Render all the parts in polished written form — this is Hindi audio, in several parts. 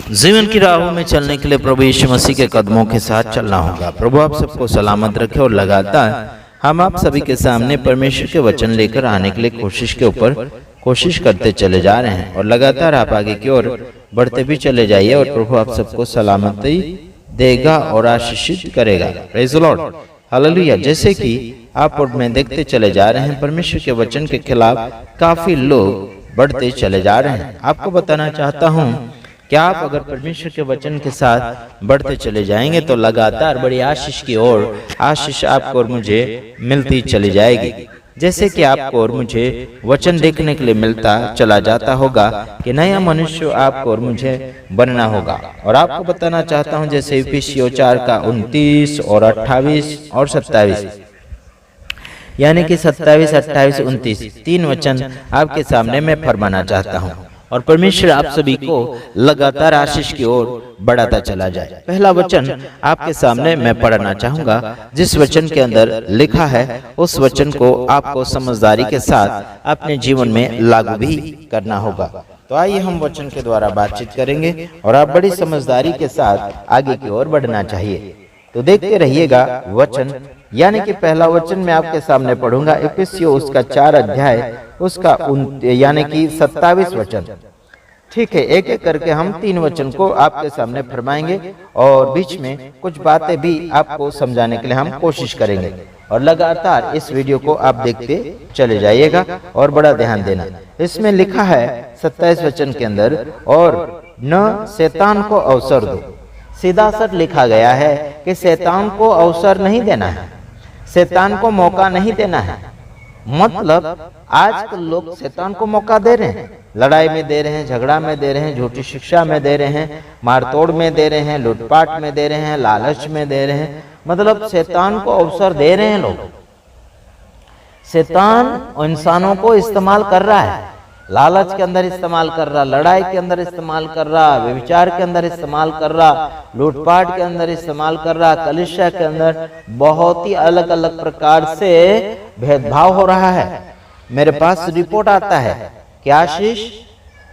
जीवन की राहों में चलने के लिए प्रभु यीशु मसीह के कदमों के साथ चलना होगा। प्रभु आप सबको सलामत रखे और लगातार हम आप सभी के सामने परमेश्वर के वचन लेकर आने के लिए कोशिश करते चले जा रहे हैं और लगातार आप आगे की ओर बढ़ते भी चले जाइए और प्रभु आप सबको सलामती देगा और आशीषित करेगा। Praise the Lord, hallelujah. जैसे कि आप और मैं देखते चले जा रहे हैं, परमेश्वर के वचन के खिलाफ काफी लोग बढ़ते चले जा रहे हैं। आपको बताना चाहता हूं कि आप अगर परमेश्वर के वचन के साथ बढ़ते चले जाएंगे तो लगातार बड़ी आशीष की ओर आशीष आपको और मुझे मिलती चली जाएगी। जैसे कि आपको और मुझे वचन देखने के लिए मिलता चला जाता होगा कि नया मनुष्य आपको और मुझे बनना होगा। और आपको बताना चाहता हूं जैसे इफिसियों 4 का 29 और 28 और 27, यानी कि 27, 28, 29 तीन वचन आपके सामने मैं फरमाना चाहता हूं और परमेश्वर आप सभी को लगातार आशीष की ओर बढ़ाता चला जाए। पहला वचन आपके सामने मैं पढ़ना चाहूंगा, जिस वचन के अंदर लिखा है उस वचन को आपको समझदारी के साथ अपने जीवन में लागू भी करना होगा। तो आइए हम वचन के द्वारा बातचीत करेंगे और आप बड़ी समझदारी के साथ आगे की ओर बढ़ना चाहिए। तो देखते रहिएगा वचन, यानी कि पहला वचन मैं आपके सामने पढ़ूंगा इफिसियों उसका 4 अध्याय उसका यानी कि 27 वचन। ठीक है, एक एक करके हम 3 वचन को आपके सामने फरमाएंगे और बीच में कुछ बातें भी आपको समझाने के लिए हम कोशिश करेंगे और लगातार इस वीडियो को आप देखते चले जाइएगा और बड़ा ध्यान देना। इसमें लिखा है 27 वचन के अंदर, और न शैतान को अवसर दो। सीधा सर लिखा गया है कि शैतान को अवसर नहीं देना है, शैतान को मौका नहीं देना है। मतलब आजकल लोग शैतान को मौका दे रहे हैं, लड़ाई में दे रहे हैं, झगड़ा में दे रहे हैं, झूठी शिक्षा में दे रहे हैं, मारतोड़ में दे रहे हैं, लूटपाट में दे रहे हैं, लालच में दे रहे हैं। मतलब शैतान को अवसर दे रहे हैं लोग। शैतान इंसानों को इस्तेमाल कर रहा है, लालच के अंदर इस्तेमाल कर रहा, लड़ाई के अंदर इस्तेमाल कर रहा, व्यभिचार के अंदर इस्तेमाल कर रहा, लूटपाट के अंदर इस्तेमाल कर रहा, कलिशा के अंदर बहुत ही अलग अलग प्रकार से भेदभाव हो रहा है। मेरे पास रिपोर्ट आता है कि आशीष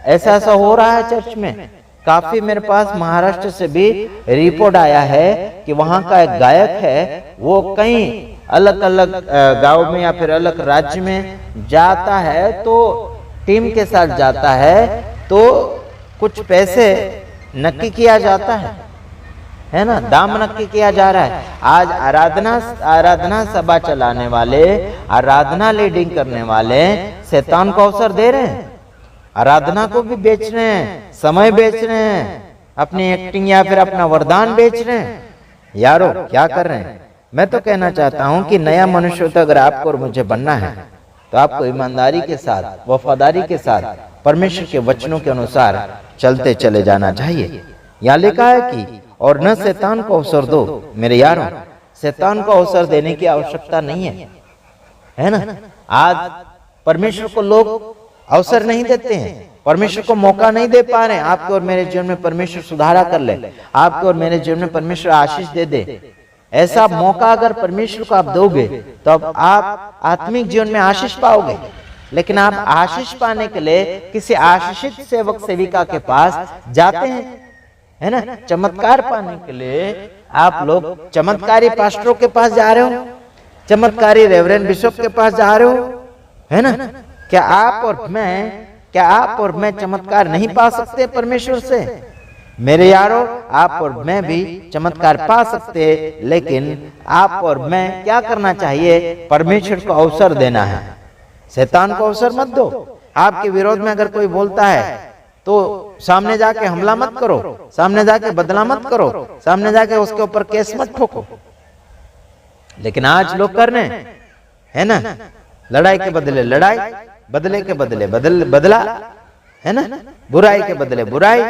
ऐसा ऐसा हो रहा है चर्च में। काफी मेरे पास महाराष्ट्र से भी रिपोर्ट आया है कि वहां का एक गायक है, वो कई अलग अलग गांव में या फिर अलग राज्य में जाता है, तो टीम के साथ जाता है तो कुछ पैसे नक्की किया जाता है ना, दाम नक्की किया जा रहा है। आज आराधना सभा चलाने वाले, आराधना लीडिंग करने वाले शैतान को अवसर दे रहे हैं, आराधना को भी बेच रहे हैं, समय बेच रहे हैं, अपनी एक्टिंग या फिर अपना वरदान बेच रहे हैं। यारो क्या कर रहे हैं? मैं तो कहना चाहता हूं कि नया मनुष्य तो अगर आपको और मुझे बनना है तो आपको ईमानदारी के साथ, वफादारी के साथ परमेश्वर के वचनों के अनुसार चलते चले जाना चाहिए। यहाँ लिखा है कि और न शैतान को अवसर दो। मेरे यारों, शैतान को अवसर देने की आवश्यकता नहीं है ना। आज परमेश्वर को लोग अवसर नहीं देते हैं, परमेश्वर को मौका नहीं दे पा रहे हैं। आपके और मेरे जीवन में परमेश्वर सुधारा कर ले, आपके और मेरे जीवन में परमेश्वर आशीष दे दे। ऐसा मौका अगर परमेश्वर को आप दोगे तो अब आप आत्मिक जीवन में आशीष पाओगे। लेकिन आप आशीष पाने के लिए किसी आशीषित सेवक सेविका के पास जाते हैं, है ना। चमत्कार पाने के लिए आप लोग चमत्कारी पास्टरों के पास जा रहे हो, चमत्कारी रेवरेंड बिशप के पास जा रहे हो, है ना। क्या आप और मैं चमत्कार नहीं पा सकते परमेश्वर से? मेरे यारों, आप और मैं भी चमत्कार पा सकते हैं, लेकिन आप और मैं क्या करना चाहिए? परमेश्वर को अवसर देना है, शैतान को अवसर मत दो। आपके विरोध में अगर कोई बोलता है तो सामने जाके हमला मत करो, सामने जाके बदला मत करो, सामने जाके उसके ऊपर केस मत ठोको। लेकिन आज लोग कर रहे हैं, है ना, लड़ाई के बदले लड़ाई, बदले के बदले बदला, है ना, बुराई के बदले बुराई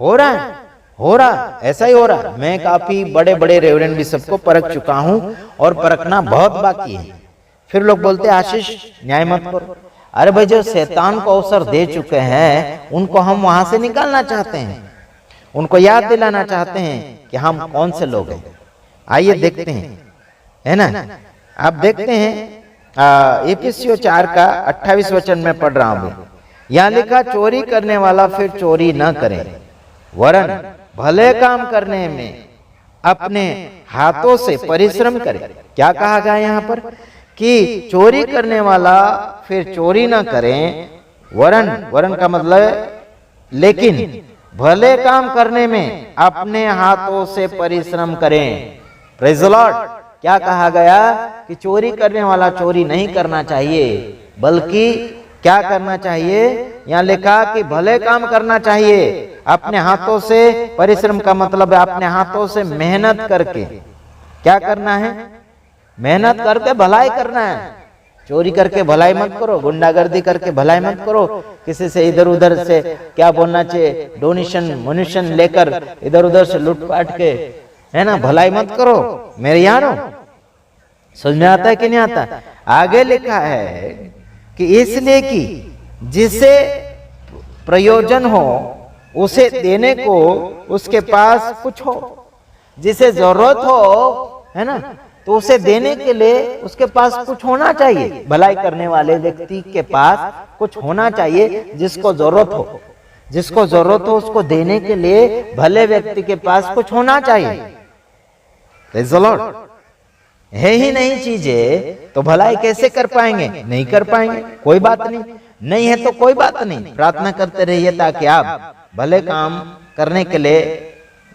हो रहा, ऐसा ही हो रहा। मैं काफी बड़े बड़े रेवरेंड बिशप को परख चुका हूं और परखना बहुत बाकी है। फिर लोग बोलते आशीष न्याय मत करो। अरे भाई, जो शैतान को अवसर दे चुके हैं उनको हम वहां से निकालना चाहते हैं, उनको याद दिलाना चाहते हैं कि हम कौन से लोग हैं। आइए देखते हैं, है ना। आप देखते हैं इफिसियों 4 का 28 वचन में पढ़ रहा हूं। यहाँ लिखा, चोरी करने वाला फिर चोरी न करे वरन भले काम करने में अपने हाथों से परिश्रम करे। क्या कहा गया यहाँ पर कि चोरी करने वाला फिर चोरी ना करें, वरन का मतलब लेकिन भले काम करने में अपने हाथों से परिश्रम करें। Praise the Lord. क्या कहा गया कि चोरी करने वाला चोरी नहीं करना चाहिए, बल्कि क्या करना चाहिए? यहाँ लिखा कि भले काम करना चाहिए, अपने हाथों से परिश्रम का मतलब है अपने हाथों से मेहनत करके। क्या करना है? मेहनत करके भलाई करना है। चोरी करके भलाई मत करो, गुंडागर्दी करके भलाई मत करो, किसी से इधर उधर से क्या बोलना चाहिए, डोनेशन मुनिशन लेकर इधर उधर से लूटपाट के, है ना, भलाई मत करो मेरे यारों। समझ में आता है कि नहीं आता? आगे लिखा है कि इसलिए कि जिसे प्रयोजन हो उसे देने को उसके पास कुछ हो, जिसे जरूरत हो, है ना, तो उसे देने के लिए उसके पास कुछ होना चाहिए। भलाई करने वाले व्यक्ति के पास कुछ होना चाहिए, जिसको जरूरत हो, जिसको जरूरत हो उसको देने के लिए भले व्यक्ति के पास कुछ होना चाहिए। Praise the Lord. है ही नहीं चीजें तो भलाई कैसे कर पाएंगे? नहीं कर पाएंगे। कोई बात नहीं, नहीं है तो कोई बात नहीं, प्रार्थना करते रहिए ताकि आप भले काम करने के लिए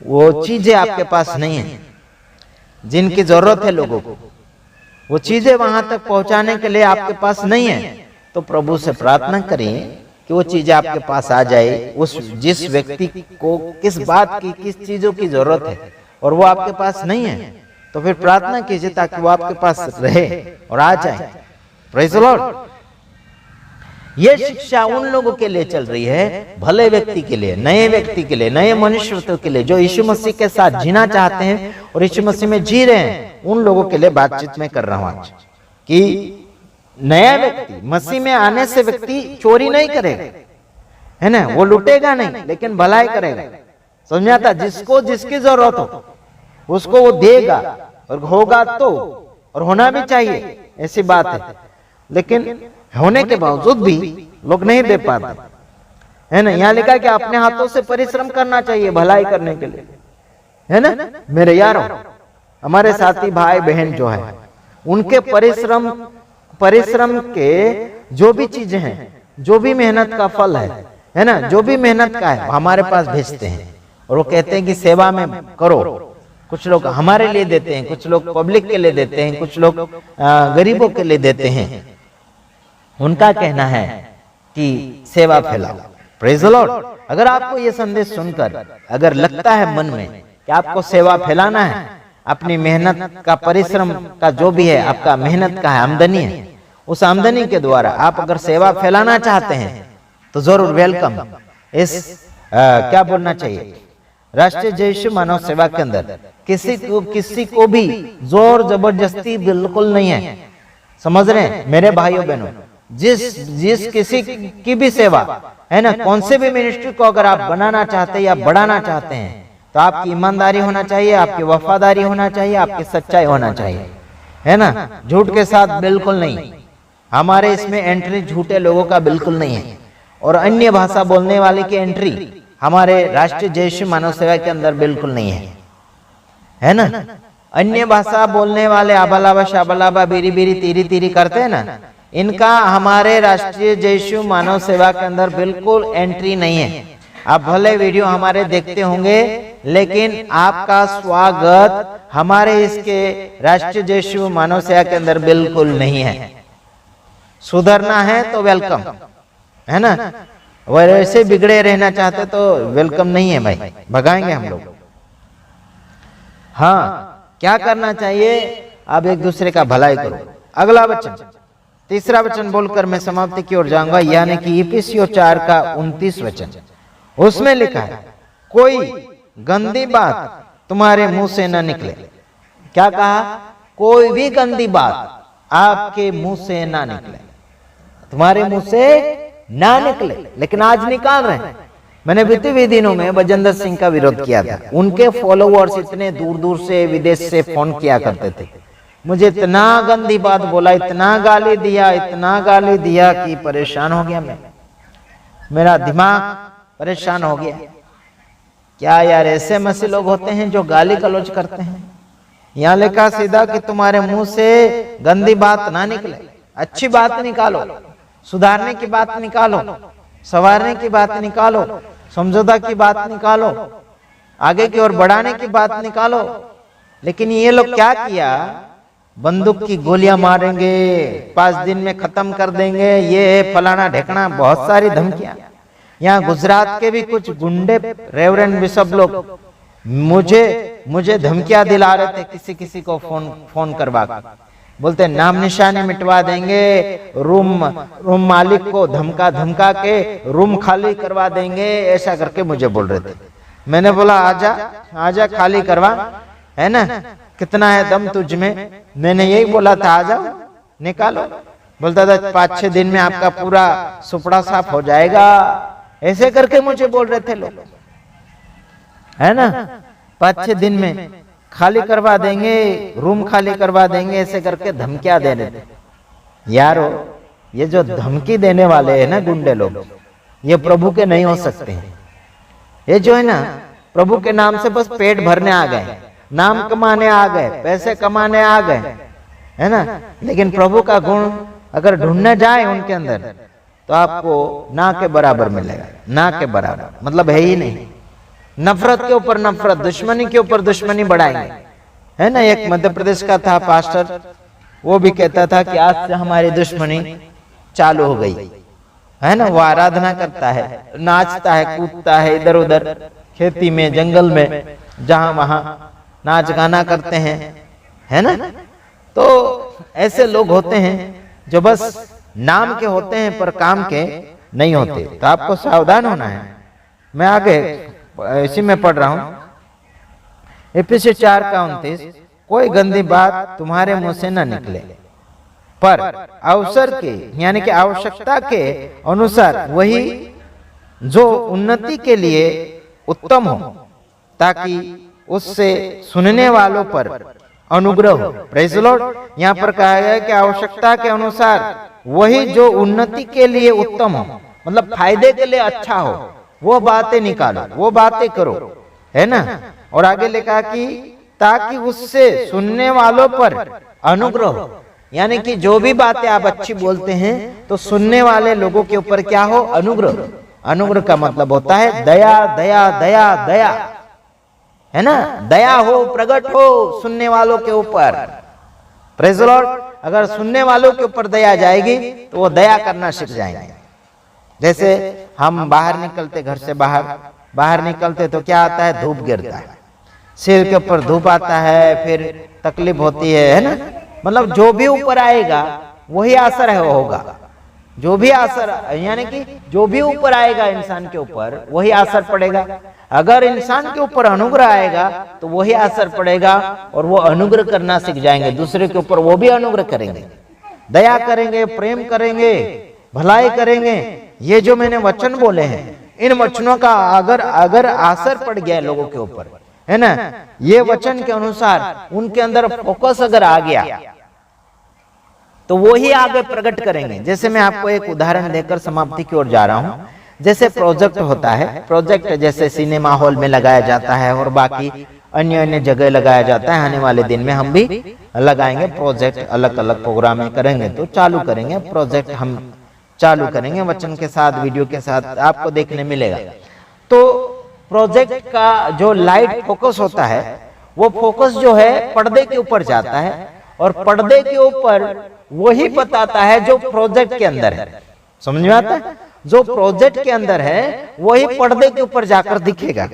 वो चीजें आपके पास नहीं है जिनकी जरूरत है लोगों को, वो चीजें वहां तक पहुंचाने के लिए आपके पास नहीं है, तो प्रभु से प्रार्थना करिए कि वो चीजें आपके पास आ जाए। उस जिस व्यक्ति को किस बात की, किस चीजों की जरूरत है और वो आपके पास नहीं है, तो फिर प्रार्थना कीजिए ताकि वो आपके पास रहे और आ जाए। Praise the Lord. ये शिक्षा उन लोगों के लिए चल रही है, भले व्यक्ति के लिए, नए व्यक्ति के लिए, नए मनुष्यत्व के लिए, जो यीशु मसीह के साथ जीना चाहते हैं और यीशु मसीह में जी रहे हैं, उन लोगों के लिए बातचीत में कर रहा हूं आज कि नया व्यक्ति मसीह में आने से व्यक्ति चोरी नहीं करेगा, है ना, वो लुटेगा नहीं, लेकिन भलाई करेगा। समझ में आता? जिसको जिसकी जरूरत हो उसको वो देगा, और होगा तो, और होना भी चाहिए, ऐसी बात है। लेकिन होने के बावजूद भी लोग नहीं दे पाते, है ना। यहाँ लिखा कि अपने हाथों से परिश्रम करना चाहिए भलाई करने के लिए, है ना। मेरे यारों, हमारे साथी भाई बहन जो है, उनके परिश्रम के जो भी चीजें हैं, जो भी मेहनत का फल है ना, जो भी मेहनत का है, हमारे पास भेजते हैं और वो कहते हैं कि सेवा में करो। कुछ लोग हमारे लिए देते हैं, कुछ लोग पब्लिक के लिए देते हैं, कुछ लोग गरीबों के लिए देते हैं। उनका कहना है कि सेवा फैलाओ। Praise the Lord. अगर आपको ये संदेश सुनकर अगर लगता है मन में कि आपको सेवा फैलाना है, अपनी मेहनत का, परिश्रम का जो भी है, आपका मेहनत का है, आमदनी है, उस आमदनी के द्वारा आप अगर सेवा फैलाना चाहते हैं तो जरूर वेलकम। इस क्या बोलना चाहिए, राष्ट्रीय जययीशु मानव सेवा के अंदर किसी को भी जोर जबरदस्ती बिल्कुल नहीं है। समझ रहे हैं मेरे भाइयों बहनों? जिस किसी की भी सेवा, है ना, कौन से भी मिनिस्ट्री को अगर आप बनाना चाहते हैं या बढ़ाना चाहते हैं, तो आपकी ईमानदारी होना चाहिए, आपकी वफादारी होना चाहिए, आपकी सच्चाई होना चाहिए, है ना। झूठ के साथ बिल्कुल नहीं। हमारे इसमें एंट्री झूठे लोगों का बिल्कुल नहीं है, और अन्य भाषा बोलने वाले की एंट्री हमारे राष्ट्रीय जययीशु मानव सेवा के अंदर बिल्कुल नहीं है ना। अन्य भाषा बोलने वाले आबालाबा शाबालाबा बीरी बीरी तीरी तीरी करते हैं ना, इनका हमारे राष्ट्रीय जययीशु मानव सेवा के अंदर बिल्कुल एंट्री नहीं है। आप भले वीडियो हमारे देखते होंगे, लेकिन आपका स्वागत हमारे इसके राष्ट्रीय जययीशु मानव सेवा के अंदर बिल्कुल नहीं है। सुधरना है तो वेलकम, है ना। वैसे बिगड़े रहना चाहते तो वेलकम नहीं है भाई, भगाएंगे हम लोग। हाँ, क्या करना चाहिए? आप एक दूसरे का भलाई करो। अगला वचन, तीसरा वचन बोलकर मैं समाप्ति की ओर जाऊंगा, यानी कि इफिसियों 4 का 29 वचन। उसमें लिखा है, कोई गंदी बात तुम्हारे मुंह से न निकले। क्या कहा? कोई भी गंदी बात आपके मुंह से ना निकले, तुम्हारे मुंह से ना निकले। लेकिन आज निकाल रहे हैं। मैंने बीते हुए दिनों में बजेंद्र सिंह का विरोध किया था। उनके फॉलोअर्स इतने दूर दूर से, विदेश से फोन किया करते थे, मुझे इतना गंदी बात बोला, इतना गाली दिया कि परेशान हो गया मैं, मेरा दिमाग परेशान हो गया। क्या यार, ऐसे मसीह लोग होते हैं जो गाली गलौज करते हैं। यहाँ लिखा सीधा कि तुम्हारे मुंह से गंदी बात ना निकले, अच्छी बात निकालो, सुधारने की बात निकालो, संवारने की बात निकालो, समझौता की बात निकालो, आगे की ओर बढ़ाने की बात निकालो। लेकिन ये लोग क्या किया, बंदूक की गोलियां मारेंगे, 5 दिन में खत्म कर देंगे, ये फलाना ढेकना, बहुत सारी धमकियां। यहाँ गुजरात के भी कुछ गुंडे रेवरेंड बिशप लोग मुझे धमकियां दिला रहे थे, किसी को फोन करवा, बोलते नाम निशानी मिटवा देंगे, रूम मालिक को धमका के रूम खाली करवा देंगे, ऐसा करके मुझे बोल रहे थे। मैंने बोला आजा खाली करवा, है ना, कितना है दम तुझ में। मैंने यही बोला था, आ जाओ निकालो। बोलता था 5-6 दिन में आपका पूरा सुपड़ा साफ हो जाएगा, ऐसे करके मुझे बोल रहे थे लोग, है ना। 5-6 दिन में खाली करवा देंगे, रूम खाली करवा देंगे, ऐसे करके धमकियां दे रहे थे। यारो, ये जो धमकी देने वाले हैं ना गुंडे लोग, ये प्रभु के नहीं हो सकते हैं। ये जो है ना, प्रभु के नाम से बस पेट भरने आ गए, नाम कमाने आ गए, पैसे कमाने आ गए, है ना। लेकिन प्रभु का गुण अगर ढूंढने जाए उनके अंदर, तो आपको ना के बराबर मिलेगा, ना के बराबर, मतलब है ही नहीं। नफरत के ऊपर नफरत, दुश्मनी के ऊपर दुश्मनी बढ़ाएंगे, है ना। एक मध्य प्रदेश का था पास्टर, वो भी कहता था कि आज से हमारी दुश्मनी चालू हो गई, है ना। वो आराधना करता है, नाचता है, कूदता है इधर उधर, खेती में, जंगल में, जहां वहां नाच गाना करते हैं, है ना। तो ऐसे लोग होते हैं जो बस नाम के होते हैं पर काम के नहीं होते। तो आपको सावधान होना है। मैं आगे इसी में पढ़ रहा हूं, इफिसियों 4:29, कोई गंदी बात तुम्हारे मुंह से न निकले, पर अवसर के यानी कि आवश्यकता के अनुसार वही जो उन्नति के लिए उत्तम हो, ताकि उससे सुनने वालों पर अनुग्रह हो। Praise the Lord. यहाँ पर कहा गया है कि आवश्यकता के अनुसार वही जो उन्नति के लिए उत्तम हो, मतलब फायदे के लिए अच्छा हो, वो बातें निकालो, वो बातें करो, है ना। और आगे लिखा कि ताकि उससे सुनने वालों पर अनुग्रह हो, यानी कि जो भी बातें आप अच्छी बोलते हैं तो सुनने वाले लोगों के ऊपर क्या हो, अनुग्रह। अनुग्रह का मतलब होता है दया, दया, दया, दया, है ना। दया हो, प्रकट हो सुनने वालों के ऊपर। Praise the Lord. अगर सुनने वालों के ऊपर दया जाएगी तो वो दया करना सीख जाएंगे। जैसे हम बाहर निकलते, घर से बाहर निकलते तो क्या आता है, धूप गिरता है, सिर के ऊपर धूप आता है, फिर तकलीफ होती है ना। मतलब जो भी ऊपर आएगा वही असर है, वो होगा। जो भी असर, यानी कि जो भी ऊपर आएगा इंसान के ऊपर वही असर पड़ेगा। अगर इंसान के ऊपर अनुग्रह आएगा तो वही असर पड़ेगा, और वो अनुग्रह करना सीख जाएंगे। दूसरे के ऊपर वो भी अनुग्रह करेंगे, दया करेंगे, प्रेम करेंगे, भलाई करेंगे। ये जो मैंने वचन बोले हैं, इन वचनों का अगर असर पड़ गया लोगों के ऊपर, है ना, ये वचन के अनुसार उनके अंदर फोकस अगर आ गया तो वो ही आगे प्रकट करेंगे। जैसे मैं आपको एक उदाहरण देकर समाप्ति की ओर जा रहा हूं। जैसे प्रोजेक्ट होता है, प्रोजेक्ट जैसे सिनेमा हॉल में लगाया जाता है और बाकी अन्य जगह लगाया जाता है। आने वाले दिन में हम भी लगाएंगे प्रोजेक्ट, अलग अलग प्रोग्राम करेंगे, तो चालू करेंगे प्रोजेक्ट, हम चालू करेंगे वचन के साथ, वीडियो के साथ आपको देखने मिलेगा। तो प्रोजेक्ट का जो लाइट फोकस होता है, वो फोकस जो है पर्दे के ऊपर जाता है, और पर्दे के ऊपर वही बताता है जो प्रोजेक्ट के अंदर है। समझ में आता है? जो प्रोजेक्ट के अंदर है वही पर्दे के ऊपर जाकर दिखेगा।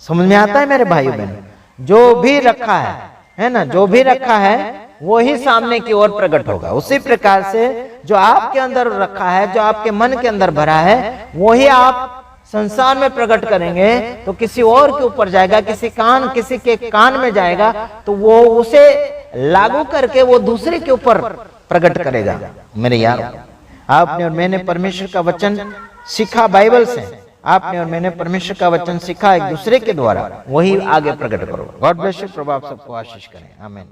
समझ में आता है मेरे भाइयों बहनों? जो भी रखा है ना, जो भी रखा है वही सामने की ओर प्रकट होगा। उसी प्रकार से जो आपके अंदर रखा है, जो आपके मन के अंदर भरा है, वही आप संसार में प्रकट करेंगे तो किसी और के ऊपर जाएगा, किसी के कान में जाएगा, तो वो उसे लागू करके वो दूसरे के ऊपर प्रकट करेगा। मेरे यार, आपने और मैंने परमेश्वर का वचन सीखा बाइबल से, आपने और मैंने परमेश्वर का वचन सीखा एक दूसरे के द्वारा, वही आगे प्रकट करो। God bless you. प्रभु आप सबको आशीष करें। आमीन।